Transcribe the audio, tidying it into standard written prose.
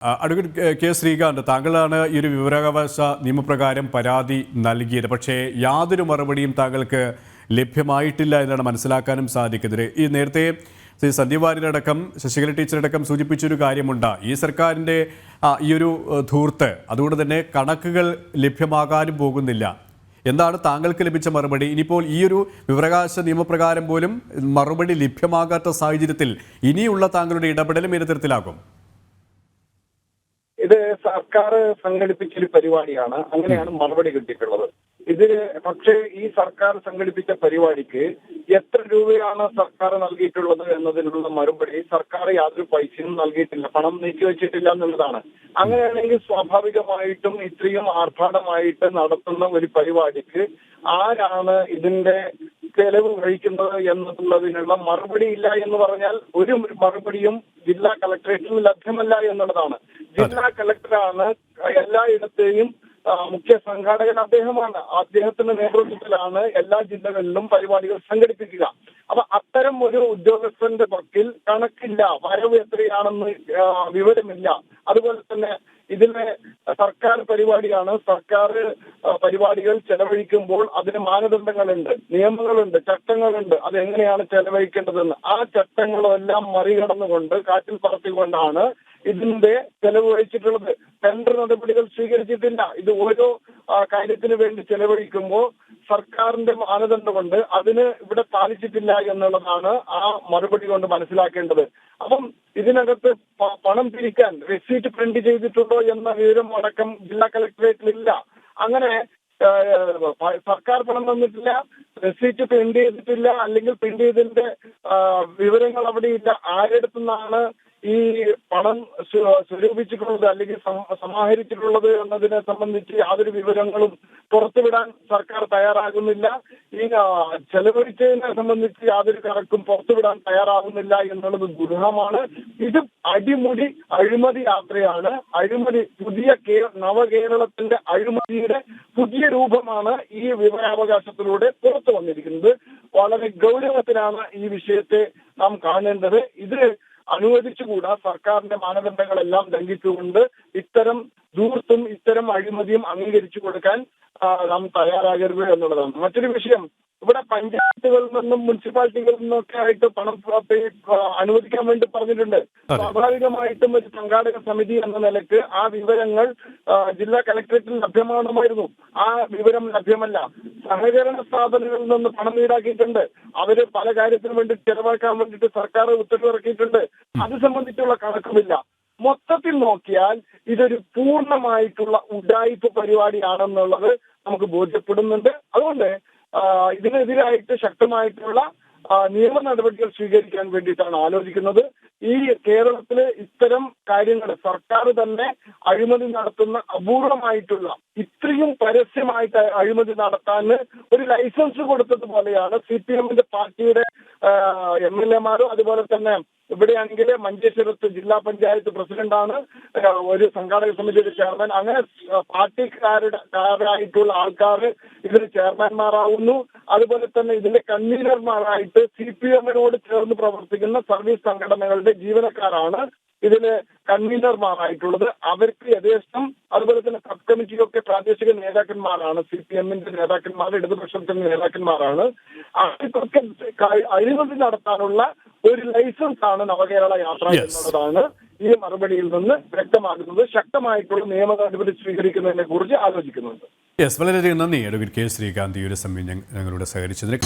Advocate K Srikanth, താങ്കളാണ് ഈ ഒരു വിവരാവകാശ നിയമപ്രകാരം പരാതി നൽകിയത്. പക്ഷേ യാതൊരു മറുപടിയും താങ്കൾക്ക് ലഭ്യമായിട്ടില്ല എന്നാണ് മനസ്സിലാക്കാനും സാധിക്കുന്നത്. ഈ നേരത്തെ ശ്രീ സന്ദീപ് വാര്യരടക്കം ശശികല ടീച്ചറടക്കം സൂചിപ്പിച്ചൊരു കാര്യമുണ്ട്. ഈ സർക്കാരിൻ്റെ ഈ ഒരു ധൂർത്ത്, അതുകൊണ്ട് തന്നെ കണക്കുകൾ ലഭ്യമാകാനും പോകുന്നില്ല. എന്താണ് താങ്കൾക്ക് ലഭിച്ച മറുപടി? ഇനിയിപ്പോൾ ഈ ഒരു വിവരാവകാശ നിയമപ്രകാരം പോലും മറുപടി ലഭ്യമാകാത്ത സാഹചര്യത്തിൽ ഇനിയുള്ള താങ്കളുടെ ഇടപെടലും ഏത് തരത്തിലാകും? ഇത് സർക്കാർ സംഘടിപ്പിച്ചൊരു പരിപാടിയാണ്. അങ്ങനെയാണ് മറുപടി കിട്ടിയിട്ടുള്ളത്. ഇതിന് പക്ഷേ ഈ സർക്കാർ സംഘടിപ്പിച്ച പരിപാടിക്ക് എത്ര രൂപയാണ് സർക്കാർ നൽകിയിട്ടുള്ളത് എന്നതിനുള്ള മറുപടി സർക്കാർ യാതൊരു പൈസയും നൽകിയിട്ടില്ല, പണം നീക്കിവെച്ചിട്ടില്ല എന്നുള്ളതാണ്. അങ്ങനെയാണെങ്കിൽ സ്വാഭാവികമായിട്ടും ഇത്രയും ആർഭാടമായിട്ട് നടത്തുന്ന ഒരു പരിപാടിക്ക് ആരാണ് ഇതിന്റെ ചെലവ് വഹിക്കുന്നത് എന്നതിനുള്ള മറുപടി ഇല്ല എന്ന് പറഞ്ഞാൽ ഒരു മറുപടിയും ജില്ലാ കളക്ടറേറ്റിൽ ലഭ്യമല്ല എന്നുള്ളതാണ്. ജില്ലാ കളക്ടറാണ് എല്ലായിടത്തെയും മുഖ്യ സംഘാടകൻ അദ്ദേഹമാണ്. അദ്ദേഹത്തിന്റെ നേതൃത്വത്തിലാണ് എല്ലാ ജില്ലകളിലും പരിപാടികൾ സംഘടിപ്പിക്കുക. അപ്പൊ അത്തരം ഒരു ഉദ്യോഗസ്ഥന്റെ പക്കൽ കണക്കില്ല, വരവ് എത്രയാണെന്ന് വിവരമില്ല. അതുപോലെ തന്നെ ഇതിലെ സർക്കാർ പരിപാടിയാണ്. സർക്കാർ പരിപാടികൾ ചെലവഴിക്കുമ്പോൾ അതിന് മാനദണ്ഡങ്ങളുണ്ട്, നിയമങ്ങളുണ്ട്, ചട്ടങ്ങളുണ്ട്. അതെങ്ങനെയാണ് ചെലവഴിക്കേണ്ടതെന്ന് ആ ചട്ടങ്ങളെല്ലാം മറികടന്നുകൊണ്ട് കാറ്റിൽ പറത്തിക്കൊണ്ടാണ് ഇതിന്റെ ചെലവ് വഹിച്ചിട്ടുള്ളത്. ടെൻഡർ നടപടികൾ സ്വീകരിച്ചിട്ടില്ല. ഇത് ഓരോ കാര്യത്തിന് വേണ്ടി ചെലവഴിക്കുമ്പോൾ സർക്കാരിന്റെ മാനദണ്ഡമുണ്ട്, അതിന് ഇവിടെ പാലിച്ചിട്ടില്ല എന്നുള്ളതാണ് ആ മറുപടി കൊണ്ട് മനസ്സിലാക്കേണ്ടത്. അപ്പം ഇതിനകത്ത് പണം പിരിക്കാൻ റെസീറ്റ് പ്രിന്റ് ചെയ്തിട്ടുണ്ടോ എന്ന വിവരം അടക്കം ജില്ലാ കളക്ടറേറ്റിലില്ല. അങ്ങനെ സർക്കാർ പണം തന്നിട്ടില്ല, റെസീറ്റ് പ്രിന്റ് ചെയ്തിട്ടില്ല, അല്ലെങ്കിൽ പ്രിന്റ് ചെയ്തതിന്റെ വിവരങ്ങൾ അവിടെയില്ല. ആരെടുത്തുനിന്നാണ് ഈ പണം സ്വരൂപിച്ചിട്ടുള്ളത് അല്ലെങ്കിൽ സമാഹരിച്ചിട്ടുള്ളത് എന്നതിനെ സംബന്ധിച്ച് യാതൊരു വിവരങ്ങളും പുറത്തുവിടാൻ സർക്കാർ തയ്യാറാകുന്നില്ല. ഈ ചെലവഴിച്ചതിനെ സംബന്ധിച്ച് യാതൊരു കണക്കും പുറത്തുവിടാൻ തയ്യാറാകുന്നില്ല എന്നുള്ളത് ദുരൂഹമാണ്. ഇത് അടിമുടി അഴിമതി യാത്രയാണ്. അഴിമതി, പുതിയ നവകേരളത്തിന്റെ അഴിമതിയുടെ പുതിയ രൂപമാണ് ഈ വിവരാവകാശത്തിലൂടെ പുറത്തു വന്നിരിക്കുന്നത്. വളരെ ഗൗരവത്തിലാണ് ഈ വിഷയത്തെ നാം കാണേണ്ടത്. ഇത് അനുവദിച്ചുകൂടാ. സർക്കാരിന്റെ മാനദണ്ഡങ്ങളെല്ലാം ലംഘിച്ചുകൊണ്ട് ഇത്തരം ധൂർത്തും ഇത്തരം അഴിമതിയും അംഗീകരിച്ചു കൊടുക്കാൻ നാം തയ്യാറാകരുത് എന്നുള്ളതാണ്. മറ്റൊരു വിഷയം, ഇവിടെ പഞ്ചായത്തുകളിൽ നിന്നും മുനിസിപ്പാലിറ്റികളിൽ നിന്നൊക്കെ ആയിട്ട് പണം അനുവദിക്കാൻ വേണ്ടി പറഞ്ഞിട്ടുണ്ട്. സ്വാഭാവികമായിട്ടും ഒരു സംഘാടക സമിതി എന്ന നിലയ്ക്ക് ആ വിവരങ്ങൾ ജില്ലാ കളക്ടറേറ്റിൽ ലഭ്യമാണമായിരുന്നു. ആ വിവരം ലഭ്യമല്ല. സഹകരണ സ്ഥാപനങ്ങളിൽ നിന്ന് പണം ഈടാക്കിയിട്ടുണ്ട്. അവര് പല കാര്യത്തിനു വേണ്ടി ചെലവാക്കാൻ വേണ്ടിയിട്ട് സർക്കാർ ഉത്തരവിറക്കിയിട്ടുണ്ട്. അത് സംബന്ധിച്ചുള്ള കണക്കുമില്ല. മൊത്തത്തിൽ നോക്കിയാൽ ഇതൊരു പൂർണ്ണമായിട്ടുള്ള ഉഡായിപ്പ് പരിപാടിയാണെന്നുള്ളത് നമുക്ക് ബോധ്യപ്പെടുന്നുണ്ട്. അതുകൊണ്ട് ഇതിനെതിരായിട്ട് ശക്തമായിട്ടുള്ള നിയമ നടപടികൾ സ്വീകരിക്കാൻ വേണ്ടിയിട്ടാണ് ആലോചിക്കുന്നത്. ഈ കേരളത്തില് ഇത്തരം കാര്യങ്ങൾ സർക്കാർ തന്നെ അഴിമതി നടത്തുന്ന അപൂർവമായിട്ടുള്ള, ഇത്രയും പരസ്യമായിട്ട് അഴിമതി നടത്താൻ ഒരു ലൈസൻസ് കൊടുത്തതുപോലെയാണ് CPM പാർട്ടിയുടെ MLA മാരും. അതുപോലെ തന്നെ ഇവിടെയാണെങ്കിൽ മഞ്ചേശ്വരത്ത് ജില്ലാ പഞ്ചായത്ത് പ്രസിഡന്റാണ്, ഒരു സംഘാടക സമിതിയുടെ ചെയർമാൻ. അങ്ങനെ പാർട്ടിക്കാരായിട്ടുള്ള ആൾക്കാർ ഇതിന് ചെയർമാൻമാരാകുന്നു. അതുപോലെ തന്നെ ഇതിന്റെ കൺവീനർമാരായിട്ട് CPM-നോട് ചേർന്ന് പ്രവർത്തിക്കുന്ന സർവീസ് സംഘടനകളുടെ ജീവനക്കാരാണ് ഇതില് കൺവീനർമാരായിട്ടുള്ളത്. അവർക്ക് യഥേഷ്ടം, അതുപോലെ തന്നെ സബ് കമ്മിറ്റിയൊക്കെ പ്രാദേശിക നേതാക്കന്മാരാണ്, CPM-ന്റെ നേതാക്കന്മാർ, ഇടതുപക്ഷത്തിന്റെ നേതാക്കന്മാരാണ്. അവർക്കൊക്കെ അഴിമതി നടത്താനുള്ള ഒരു ലൈസൻസ് ആണ് നവകേരള യാത്ര എന്നുള്ളതാണ് ഈ മറുപടിയിൽ നിന്ന് വ്യക്തമാകുന്നത്. ശക്തമായിട്ടുള്ള നിയമ നടപടി സ്വീകരിക്കുന്നതിനെ കുറിച്ച് ആലോചിക്കുന്നുണ്ട്. വളരെയധികം നന്ദി അഡ്വക്കേറ്റ് കെ ശ്രീകാന്ത് ഈ ഒരു സമയം ഞങ്ങളോട് സഹകരിച്ചതിന്.